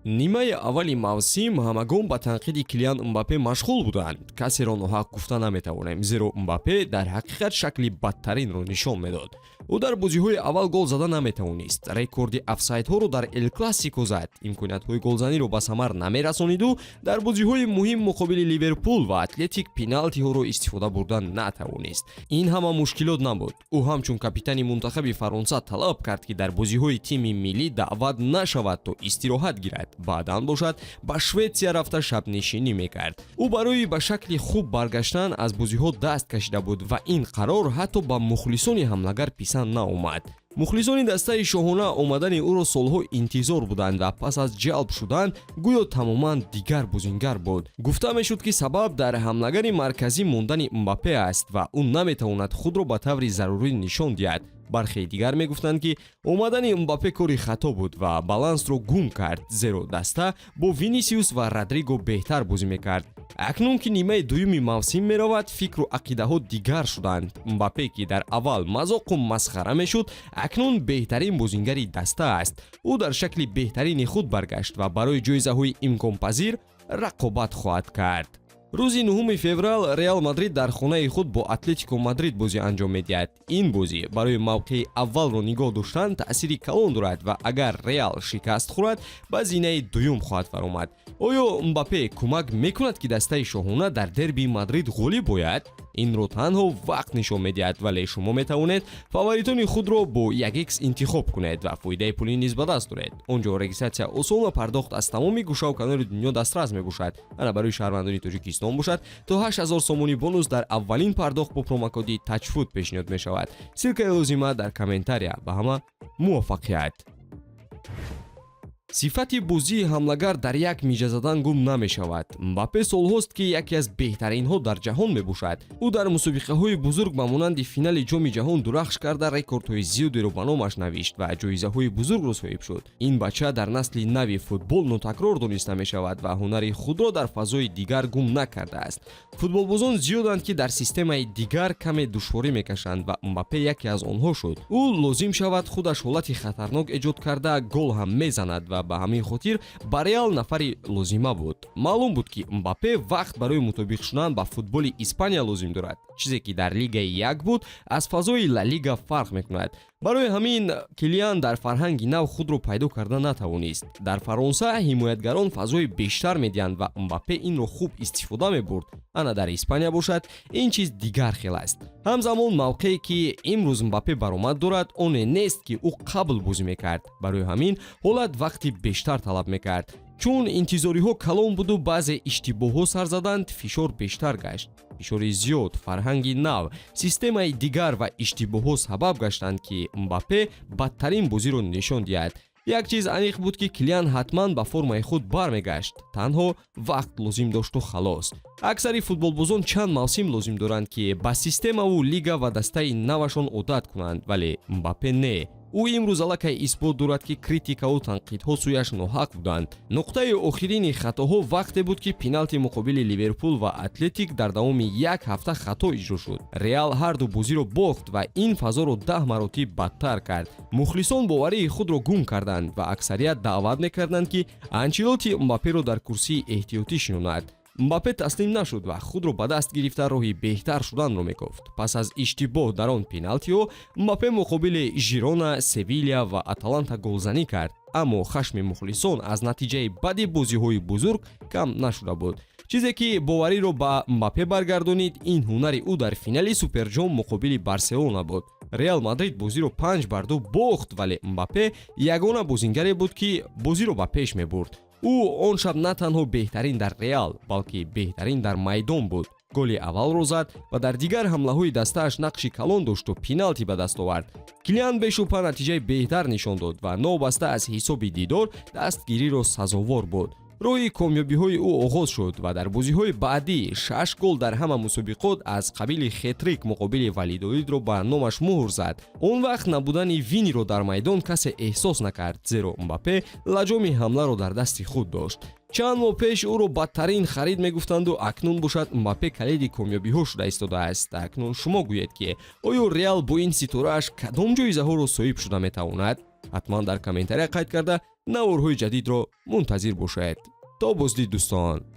нимаи аввали мавсим ҳамагон ба танқиди Килиан Мбаппе машғул буданд. Касеро ноҳақ гуфта наметавонем, зеро Мбаппе дар ҳақиқат шакли Бадтаринро нишон медод. ӯ дар бозиҳои аввал гол зада наметавонист. Рекорди офсайдҳоро дар Эл Классико зад. Имкониятҳои голзаниро ба самар намерасониду дар бозиҳои муҳим муқобили Ливерпул ва Атлетик пеналтиҳоро истифода бурда натавонист. Ин ҳама мушкилот набуд. ӯ ҳамчун капитани мунтахаби Фаронса талаб кард ки дар бозиҳои тими миллӣ даъват нашавад то истироҳат гирад. Баъдан бошад ба Шветсия рафта шабнишинӣ мекард. ӯ барои ба шакли хуб баргаштан аз бозиҳо даст кашида буд ва ин қарор ҳатто ба мухлисони ҳамлагар писанд наомад. мухлисони дастаи шоҳона омадани ӯро солҳо интизор буданд ва пас аз ҷалб шудан гӯё тамоман дигар Бозингар буд. Гуфта мешуд ки сабаб дар ҳамлагари марказӣ мондани Мбаппе аст ва ӯ наметавонад худро ба таври зарурӣ нишон диҳад. бархе дигар мегуфтанд ки омадани Мбаппе кори хато буд ва балансро гум кард, зеро даста бо Винисиус ва Родриго беҳтар бозӣ мекард. акнун ки нимаи дуюми мавсим меравад, фикру ақидаҳо дигар шуданд. Мбаппе ки дар аввал мазоқу масхара мешуд, акнун беҳтарин бозингари даста аст. ӯ дар шакли беҳтарини худ баргашт ва барои ҷоизаҳои имконпазир рақобат хоҳад кард. рӯзи 9 феврал Реал Мадрид дар хонаи худ бо Атлетико Мадрид бозӣ анҷом медиҳад. Ин бозӣ барои мавқеи аввалро нигоҳ доштан таъсири калон дорад ва агар Реал шикаст хӯрад, ба зинаи дуюм хоҳад фаромад. оё Мбаппе кӯмак мекунад ки дастаи шоҳона дар дерби Мадрид ғолиб ояд? инро танҳо вақт нишон медиҳад, вале шумо метавонед фаворитони худро бо 1x интихоб кунед ва фоидаи пулӣ низ ба даст доред. онҷо регистратсия осон ва пардохт аз тамоми гӯшаву канори дунё дастрас мебошад. ана барои шаҳрвандони Тоҷикистон бошад, то 8000 сомони бонус дар аввалин пардохт бо промокоди Touchfoot пешниҳод мешавад. силкаи лозима дар комментария. ба ҳама муваффақият. сифати бозии ҳамлагар дар як миҷа задан гум намешавад. Мбаппе солҳост ки яке аз беҳтаринҳо дар ҷаҳон мебошад. ӯ дар мусобиқаҳои бузург ба монанди финали ҷоми ҷаҳон дурахш карда рекордҳои зиёдеро ба номаш навишт ва ҷоизаҳои бузургро соҳиб шуд. ин бача дар насли нави футбол нотакрор дониста мешавад ва ҳунари худро дар фазои дигар гум накардааст. футболбозон зиёданд ки дар системаи дигар каме душворӣ мекашанд ва Мбаппе яке аз онҳо шуд. ӯ лозим шавад худаш ҳолати хатарнок эҷод карда гол ҳам мезанад ва ба ҳамин хотир ба Реал нафари лозима буд. маълум буд ки Мбаппе вақт барои мутобиқ шудан ба футболи Испания лозим дорад. чизе ки дар Лигаи як буд, аз фазои Ла Лига фарқ мекунад. барои ҳамин Килиан дар фарҳанги нав худро пайдо карда натавонист. дар Фаронса ҳимоятгарон фазои бештар медиҳанд ва Мбаппе инро хуб истифода мебурд. ана дар Испания бошад, ин чиз дигар хел аст. ҳамзамон мавқее ки имрӯз Мбаппе баромад дорад, оне нест ки ӯ қабл бозӣ мекард. барои ҳамин ҳолат вақти бештар талаб мекард. чун интизориҳо калон буду баъзе иштибоҳҳо сар заданд, фишор бештар гашт. фишори зиёд, фарҳанги нав, системаи дигар ва иштибоҳҳо сабаб гаштанд ки Мбаппе бадтарин бозиро нишон диҳад. як чиз аниқ буд ки Килиан ҳатман ба формаи худ бармегашт. танҳо вақт лозим дошту халос. аксари футболбозон чанд мавсим лозим доранд ки ба системаву лига ва дастаи навашон одат кунанд, вале Мбаппе не. ӯ имрӯз аллакай исбот дорад ки критикаву танқидҳо сӯяш ноҳақ буданд. нуқтаи охирини хатоҳо вақте буд ки пеналти муқобили Ливерпул ва Атлетик дар давоми як ҳафта хато иҷро шуд. Реал ҳарду бозиро бохт ва ин фазоро 10 маротиб бадтар кард. мухлисон боварии худро гум карданд ва аксарият даъват мекарданд ки Анчелоти Мбапперо дар курсии эҳтиётӣ шинонад. Мбаппе таслим нашуд ва худро ба даст гирифта роҳи беҳтар шуданро мегуфт. пас аз иштибоҳ дар он пеналтиҳо, Мбаппе муқобили Жирона, Севилья ва Аталанта голзанӣ кард. аммо хашми мухлисон аз натиҷаи бади бозиҳои бузург кам нашуда буд. чизе ки бовариро ба Мбаппе баргардонид, ин ҳунари ӯ дар финали Суперҷом муқобили Барселона буд. Реал Мадрид бозиро 5-2 бохт, вале Мбаппе ягона бозингаре буд ки бозиро ба пеш мебурд. ӯ он шаб на танҳо беҳтарин дар Реал, балки беҳтарин дар майдон буд. голи аввалро зад ва дар дигар ҳамлаҳои дастааш нақши калон дошту пеналти ба даст овард. Килиан бешубҳа натиҷаи беҳтар нишон дод ва новаста аз ҳисоби дидор дастгириро сазовор буд. роҳи комёбиҳои ӯ оғоз шуд ва дар бозиҳои баъдӣ 6 гол дар ҳама мусобиқот аз қабили хетрик муқобили Валидолидро ба номаш муҳр зад. он вақт набудани Виниро дар майдон касе эҳсос накард, зеро Мбаппе лаҷоми ҳамларо дар дасти худ дошт. чанд моҳ пеш ӯро Бадтарин Харид мегуфтанду акнун бошад Мбаппе калиди комёбиҳо шуда истодааст. акнун шумо гӯед ки оё Реал бо ин ситорааш кадом ҷоизаҳоро соҳиб шуда метавонад? ҳатман дар комментария қайд карда наворҳои ҷадидро мунтазир бошед. то боздид дӯстон.